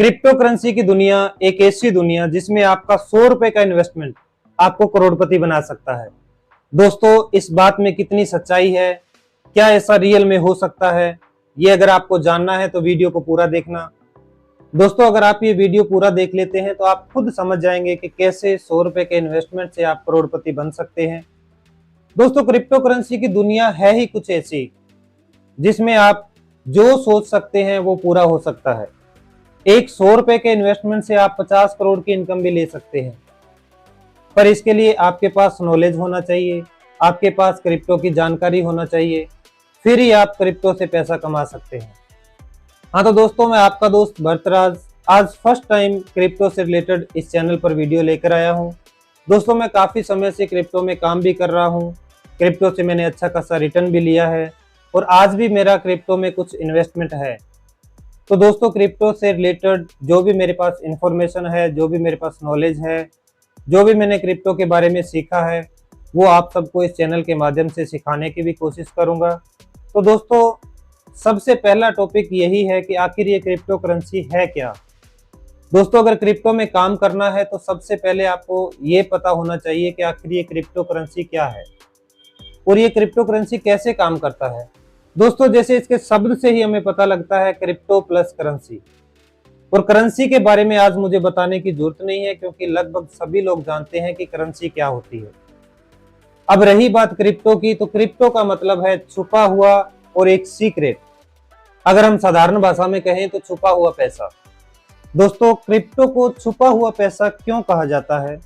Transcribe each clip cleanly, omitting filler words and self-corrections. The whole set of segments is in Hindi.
क्रिप्टो करेंसी की दुनिया एक ऐसी दुनिया जिसमें आपका 100 रुपए का इन्वेस्टमेंट आपको करोड़पति बना सकता है। दोस्तों, इस बात में कितनी सच्चाई है, क्या ऐसा रियल में हो सकता है, ये अगर आपको जानना है तो वीडियो को पूरा देखना। दोस्तों, अगर आप ये वीडियो पूरा देख लेते हैं तो आप खुद समझ जाएंगे कि कैसे 100 रुपए के इन्वेस्टमेंट से आप करोड़पति बन सकते हैं। दोस्तों, क्रिप्टो करेंसी की दुनिया है ही कुछ ऐसी जिसमें आप जो सोच सकते हैं वो पूरा हो सकता है। एक 100 रुपए के इन्वेस्टमेंट से आप 50 करोड़ की इनकम भी ले सकते हैं, पर इसके लिए आपके पास नॉलेज होना चाहिए, आपके पास क्रिप्टो की जानकारी होना चाहिए, फिर ही आप क्रिप्टो से पैसा कमा सकते हैं। हाँ तो दोस्तों, मैं आपका दोस्त भरतराज आज फर्स्ट टाइम क्रिप्टो से रिलेटेड इस चैनल पर वीडियो लेकर आया हूँ। दोस्तों, मैं काफ़ी समय से क्रिप्टो में काम भी कर रहा हूँ, क्रिप्टो से मैंने अच्छा खासा रिटर्न भी लिया है और आज भी मेरा क्रिप्टो में कुछ इन्वेस्टमेंट है। तो दोस्तों, क्रिप्टो से रिलेटेड जो भी मेरे पास इंफॉर्मेशन है, जो भी मेरे पास नॉलेज है, जो भी मैंने क्रिप्टो के बारे में सीखा है, वो आप सबको इस चैनल के माध्यम से सिखाने की भी कोशिश करूंगा। तो दोस्तों, सबसे पहला टॉपिक यही है कि आखिर ये क्रिप्टो करेंसी है क्या। दोस्तों, अगर क्रिप्टो में काम करना है तो सबसे पहले आपको ये पता होना चाहिए कि आखिर ये क्रिप्टो करेंसी क्या है और ये क्रिप्टो करेंसी कैसे काम करता है। दोस्तों, जैसे इसके शब्द से ही हमें पता लगता है क्रिप्टो प्लस करेंसी, और करेंसी के बारे में आज मुझे बताने की जरूरत नहीं है क्योंकि लगभग सभी लोग जानते हैं कि करेंसी क्या होती है। अब रही बात क्रिप्टो की, तो क्रिप्टो का मतलब है छुपा हुआ और एक सीक्रेट। अगर हम साधारण भाषा में कहें तो छुपा हुआ पैसा। दोस्तों, क्रिप्टो को छुपा हुआ पैसा क्यों कहा जाता है?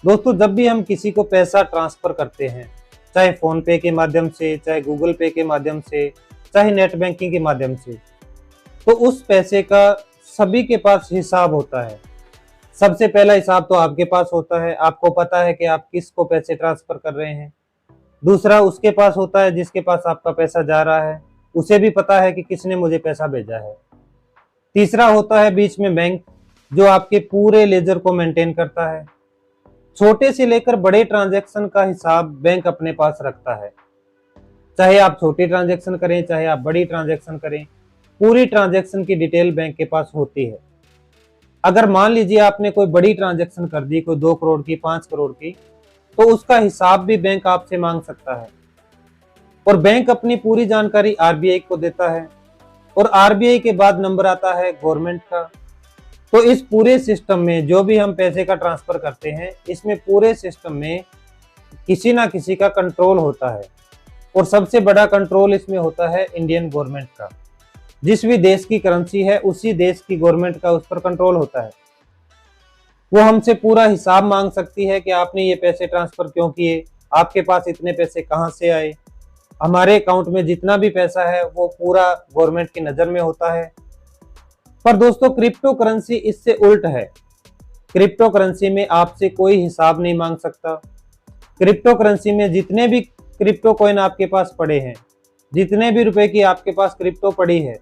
दोस्तों, जब भी हम किसी को पैसा ट्रांसफर करते हैं, चाहे फोन पे के माध्यम से, चाहे गूगल पे के माध्यम से, चाहे नेट बैंकिंग के माध्यम से, तो उस पैसे का सभी के पास हिसाब होता है। सबसे पहला हिसाब तो आपके पास होता है, आपको पता है कि आप किसको पैसे ट्रांसफर कर रहे हैं। दूसरा उसके पास होता है जिसके पास आपका पैसा जा रहा है, उसे भी पता है कि किसने मुझे पैसा भेजा है। तीसरा होता है बीच में बैंक, जो आपके पूरे लेजर को मेंटेन करता है। छोटे से लेकर बड़े ट्रांजैक्शन का हिसाब बैंक अपने पास रखता है। चाहे आप छोटी ट्रांजैक्शन करें, चाहे आप बड़ी ट्रांजैक्शन करें, पूरी ट्रांजैक्शन की डिटेल बैंक के पास होती है। अगर मान लीजिए आपने कोई बड़ी ट्रांजैक्शन कर दी, कोई 2 करोड़ की, 5 करोड़ की, तो उसका हिसाब भी बैंक आपसे मांग सकता है और बैंक अपनी पूरी जानकारी आरबीआई को देता है और आरबीआई के बाद नंबर आता है गवर्नमेंट का। तो इस पूरे सिस्टम में जो भी हम पैसे का ट्रांसफर करते हैं, इसमें पूरे सिस्टम में किसी ना किसी का कंट्रोल होता है और सबसे बड़ा कंट्रोल इसमें होता है इंडियन गवर्नमेंट का। जिस भी देश की करेंसी है उसी देश की गवर्नमेंट का उस पर कंट्रोल होता है। वो हमसे पूरा हिसाब मांग सकती है कि आपने ये पैसे ट्रांसफर क्यों किए, आपके पास इतने पैसे कहाँ से आए। हमारे अकाउंट में जितना भी पैसा है वो पूरा गवर्नमेंट की नजर में होता है। पर दोस्तों, क्रिप्टो करेंसी इससे उल्ट है। क्रिप्टो करेंसी में आपसे कोई हिसाब नहीं मांग सकता। क्रिप्टो करेंसी में जितने भी क्रिप्टो कॉइन आपके पास पड़े हैं, जितने भी रुपए की आपके पास क्रिप्टो पड़ी है,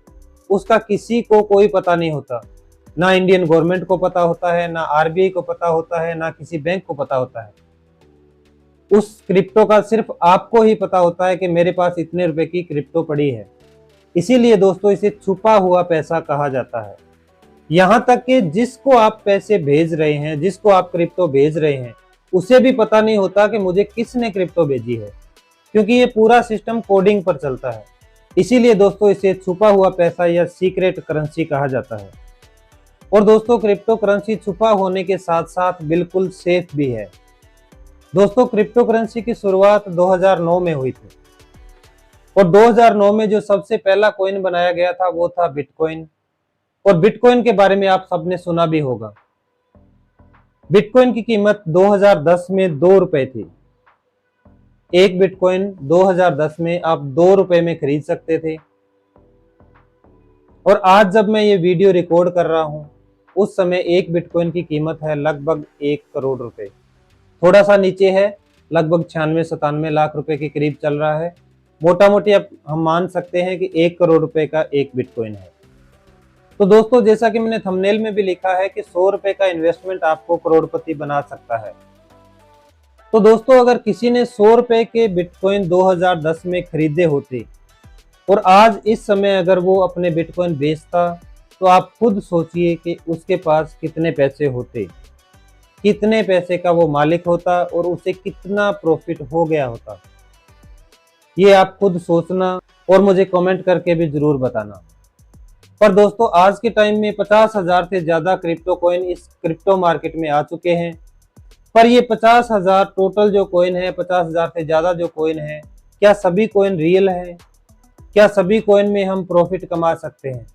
उसका किसी को कोई पता नहीं होता। ना इंडियन गवर्नमेंट को पता होता है, ना आरबीआई को पता होता है, ना किसी बैंक को पता होता है। उस क्रिप्टो का सिर्फ आपको ही पता होता है कि मेरे पास इतने रुपए की क्रिप्टो पड़ी है। इसीलिए दोस्तों, इसे छुपा हुआ पैसा कहा जाता है। यहां तक कि जिसको आप पैसे भेज रहे हैं, जिसको आप क्रिप्टो भेज रहे हैं, उसे भी पता नहीं होता कि मुझे किसने क्रिप्टो भेजी है, क्योंकि ये पूरा सिस्टम कोडिंग पर चलता है। इसीलिए दोस्तों, इसे छुपा हुआ पैसा या सीक्रेट करेंसी कहा जाता है। और दोस्तों, क्रिप्टो करेंसी छुपा होने के साथ साथ बिल्कुल सेफ भी है। दोस्तों, क्रिप्टो करेंसी की शुरुआत 2009 में हुई थी और 2009 में जो सबसे पहला कॉइन बनाया गया था वो था बिटकॉइन। और बिटकॉइन के बारे में आप सबने सुना भी होगा। बिटकॉइन की कीमत 2010 में 2 रुपए थी। एक बिटकॉइन 2010 में आप 2 रुपए में खरीद सकते थे। और आज जब मैं ये वीडियो रिकॉर्ड कर रहा हूं, उस समय एक बिटकॉइन की कीमत है लगभग 1 करोड़ रुपए। थोड़ा सा नीचे है, लगभग 96-97 लाख रुपए के करीब चल रहा है। मोटा मोटी अब हम मान सकते हैं कि 1 करोड़ रुपए का एक बिटकॉइन है। तो दोस्तों, जैसा कि मैंने थंबनेल में भी लिखा है कि 100 रुपए का इन्वेस्टमेंट आपको करोड़पति बना सकता है। तो दोस्तों, अगर किसी ने 100 रुपए के बिटकॉइन 2010 में खरीदे होते और आज इस समय अगर वो अपने बिटकॉइन बेचता तो आप खुद सोचिए कि उसके पास कितने पैसे होते, कितने पैसे का वो मालिक होता और उसे कितना प्रॉफिट हो गया होता। ये आप खुद सोचना और मुझे कमेंट करके भी जरूर बताना। पर दोस्तों आज के टाइम में 50,000 से ज्यादा क्रिप्टो कॉइन इस क्रिप्टो मार्केट में आ चुके हैं। पर ये 50,000 टोटल जो कॉइन है, 50,000 से ज्यादा जो कॉइन है, क्या सभी कॉइन रियल है? क्या सभी कॉइन में हम प्रॉफिट कमा सकते हैं?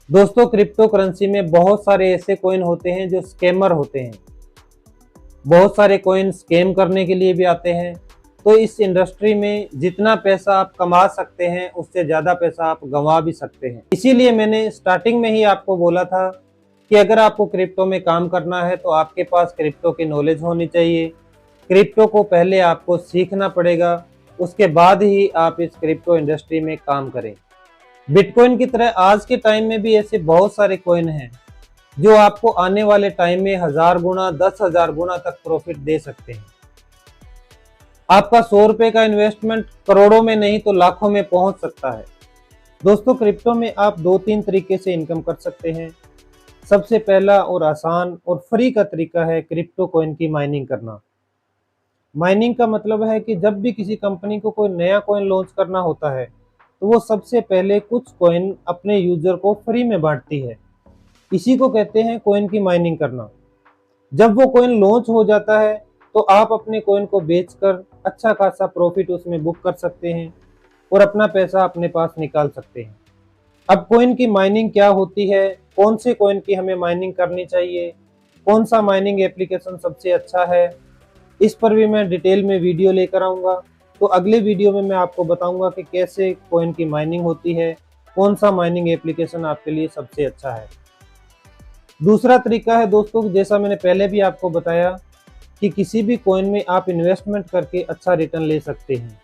दोस्तों क्रिप्टो करेंसी में बहुत सारे ऐसे कॉइन होते हैं जो स्कैमर होते हैं। बहुत सारे कॉइन स्कैम करने के लिए भी आते हैं। तो इस इंडस्ट्री में जितना पैसा आप कमा सकते हैं उससे ज्यादा पैसा आप गंवा भी सकते हैं। इसीलिए मैंने स्टार्टिंग में ही आपको बोला था कि अगर आपको क्रिप्टो में काम करना है तो आपके पास क्रिप्टो की नॉलेज होनी चाहिए। क्रिप्टो को पहले आपको सीखना पड़ेगा, उसके बाद ही आप इस क्रिप्टो इंडस्ट्री में काम करें। बिटकॉइन की तरह आज के टाइम में भी ऐसे बहुत सारे कॉइन हैं जो आपको आने वाले टाइम में 1000 गुना 10,000 गुना तक प्रॉफिट दे सकते हैं। आपका 100 रुपए का इन्वेस्टमेंट करोड़ों में नहीं तो लाखों में पहुंच सकता है। दोस्तों क्रिप्टो में आप 2-3 तरीके से इनकम कर सकते हैं। सबसे पहला और आसान और फ्री का तरीका है क्रिप्टो कॉइन की माइनिंग करना। माइनिंग का मतलब है कि जब भी किसी कंपनी को कोई नया कॉइन लॉन्च करना होता है तो वो सबसे पहले कुछ कॉइन अपने यूजर को फ्री में बांटती है। इसी को कहते हैं कॉइन की माइनिंग करना। जब वो कॉइन लॉन्च हो जाता है तो आप अपने कॉइन को बेचकर अच्छा खासा प्रॉफिट उसमें बुक कर सकते हैं और अपना पैसा अपने पास निकाल सकते हैं। अब कॉइन की माइनिंग क्या होती है, कौन से कॉइन की हमें माइनिंग करनी चाहिए, कौन सा माइनिंग एप्लीकेशन सबसे अच्छा है, इस पर भी मैं डिटेल में वीडियो लेकर आऊँगा। तो अगले वीडियो में मैं आपको बताऊंगा कि कैसे कॉइन की माइनिंग होती है, कौन सा माइनिंग एप्लीकेशन आपके लिए सबसे अच्छा है। दूसरा तरीका है दोस्तों, जैसा मैंने पहले भी आपको बताया कि किसी भी कॉइन में आप इन्वेस्टमेंट करके अच्छा रिटर्न ले सकते हैं।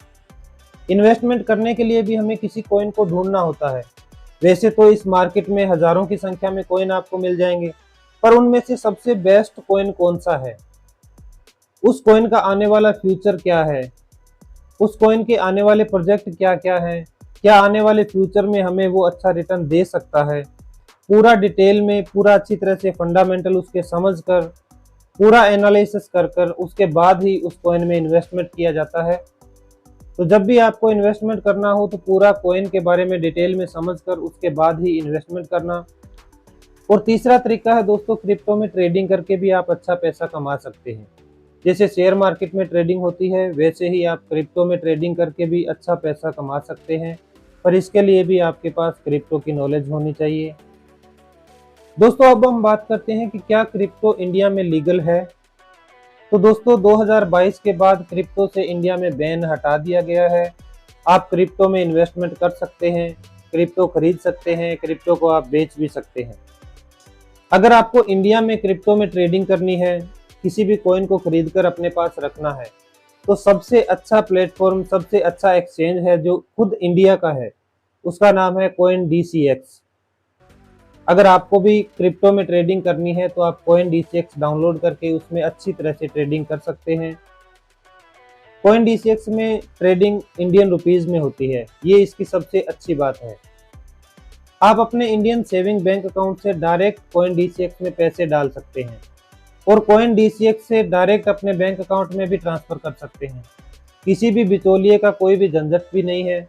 इन्वेस्टमेंट करने के लिए भी हमें किसी कॉइन को ढूंढना होता है। वैसे तो इस मार्केट में हजारों की संख्या में कॉइन आपको मिल जाएंगे, पर उनमें से सबसे बेस्ट कॉइन कौन सा है, उस कॉइन का आने वाला फ्यूचर क्या है, उस कॉइन के आने वाले प्रोजेक्ट क्या क्या हैं, क्या आने वाले फ्यूचर में हमें वो अच्छा रिटर्न दे सकता है, पूरा डिटेल में पूरा अच्छी तरह से फंडामेंटल उसके समझकर पूरा एनालिसिस कर कर उसके बाद ही उस कॉइन में इन्वेस्टमेंट किया जाता है। तो जब भी आपको इन्वेस्टमेंट करना हो तो पूरा कॉइन के बारे में डिटेल में समझकर उसके बाद ही इन्वेस्टमेंट करना। और तीसरा तरीका है दोस्तों, क्रिप्टो में ट्रेडिंग करके भी आप अच्छा पैसा कमा सकते हैं। जैसे शेयर मार्केट में ट्रेडिंग होती है वैसे ही आप क्रिप्टो में ट्रेडिंग करके भी अच्छा पैसा कमा सकते हैं, पर इसके लिए भी आपके पास क्रिप्टो की नॉलेज होनी चाहिए। दोस्तों अब हम बात करते हैं कि क्या क्रिप्टो इंडिया में लीगल है। तो दोस्तों 2022 के बाद क्रिप्टो से इंडिया में बैन हटा दिया गया है। आप क्रिप्टो में इन्वेस्टमेंट कर सकते हैं, क्रिप्टो खरीद सकते हैं, क्रिप्टो को आप बेच भी सकते हैं। अगर आपको इंडिया में क्रिप्टो में ट्रेडिंग करनी है, किसी भी कॉइन को खरीद कर अपने पास रखना है, तो सबसे अच्छा प्लेटफॉर्म, सबसे अच्छा एक्सचेंज है जो खुद इंडिया का है, उसका नाम है CoinDCX। अगर आपको भी क्रिप्टो में ट्रेडिंग करनी है तो आप CoinDCX डाउनलोड करके उसमें अच्छी तरह से ट्रेडिंग कर सकते हैं। CoinDCX में ट्रेडिंग इंडियन रुपीज में होती है, ये इसकी सबसे अच्छी बात है। आप अपने इंडियन सेविंग बैंक अकाउंट से डायरेक्ट CoinDCX में पैसे डाल सकते हैं और CoinDCX से डायरेक्ट अपने बैंक अकाउंट में भी ट्रांसफर कर सकते हैं। किसी भी बिचौलिए का कोई भी झंझट भी नहीं है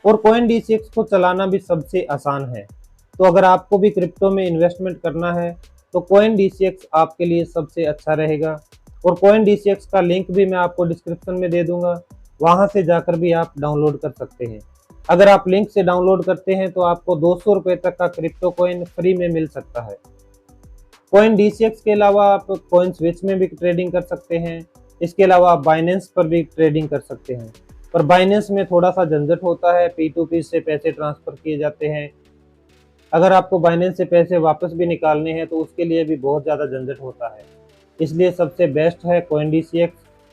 और CoinDCX को चलाना भी सबसे आसान है। तो अगर आपको भी क्रिप्टो में इन्वेस्टमेंट करना है तो CoinDCX आपके लिए सबसे अच्छा रहेगा। और CoinDCX का लिंक भी मैं आपको डिस्क्रिप्शन में दे दूंगा, वहां से जाकर भी आप डाउनलोड कर सकते हैं। अगर आप लिंक से डाउनलोड करते हैं तो आपको 200 रुपए तक का क्रिप्टो कॉइन फ्री में मिल सकता है। CoinDCX के अलावा आप CoinSwitch में भी ट्रेडिंग कर सकते हैं। इसके अलावा आप बाइनेंस पर भी ट्रेडिंग कर सकते हैं, पर बाइनेंस में थोड़ा सा झंझट होता है, P2P से पैसे ट्रांसफर किए जाते हैं। अगर आपको बाइनेंस से पैसे वापस भी निकालने हैं तो उसके लिए भी बहुत ज़्यादा झंझट होता है। इसलिए सबसे बेस्ट है CoinDCX।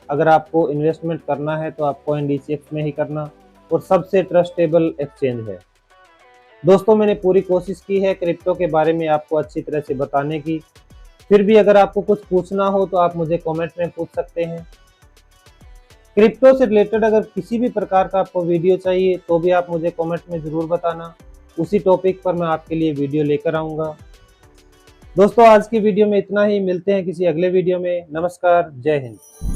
अगर आपको इन्वेस्टमेंट करना है तो आप CoinDCX में ही करना, और सबसे ट्रस्टेबल एक्सचेंज है। दोस्तों मैंने पूरी कोशिश की है क्रिप्टो के बारे में आपको अच्छी तरह से बताने की, फिर भी अगर आपको कुछ पूछना हो तो आप मुझे कमेंट में पूछ सकते हैं। क्रिप्टो से रिलेटेड अगर किसी भी प्रकार का आपको वीडियो चाहिए तो भी आप मुझे कमेंट में ज़रूर बताना। उसी टॉपिक पर मैं आपके लिए वीडियो लेकर आऊंगा। दोस्तों आज की वीडियो में इतना ही, मिलते हैं किसी अगले वीडियो में। नमस्कार, जय हिंद।